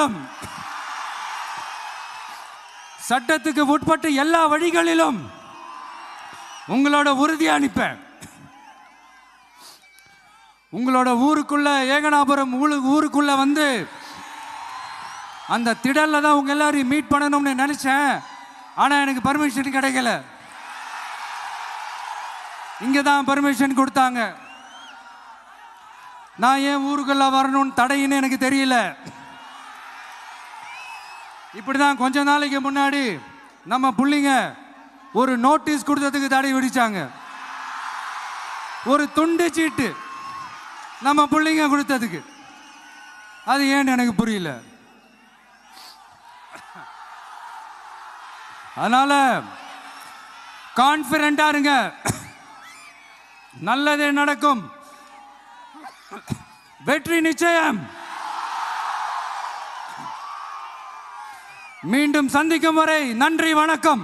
வேண்டும். சட்டத்துக்கு உட்பட்டு எல்லா வழிகளிலும் உங்களோட உறுதி அளிப்பேன். உங்களோட ஊருக்குள்ள ஏகனாபுரம் ஊருக்குள்ள வந்து அந்த திடல்ல தான் உங்க எல்லாரையும் மீட் பண்ணணும்னு நினைச்சேன். ஆனா எனக்கு பர்மிஷன் கிடைக்கல. இங்க தான் பர்மிஷன் கொடுத்தாங்க. நான் ஏன் ஊருக்குள்ள வரணும்னு தடையின்னு எனக்கு தெரியல. இப்படிதான் கொஞ்ச நாளைக்கு முன்னாடி நம்ம புள்ளிங்க ஒரு நோட்டீஸ் கொடுத்ததுக்கு தடை விதிச்சாங்க. ஒரு துண்டு சீட்டு நம்ம புள்ளிங்க கொடுத்ததுக்கு. அது ஏன்னு எனக்கு புரியல. அதனால கான்ஃபிடென்ட்டா இருங்க, நல்லதே நடக்கும், வெற்றி நிச்சயம். மீண்டும் சந்திக்கும் வரை நன்றி, வணக்கம்.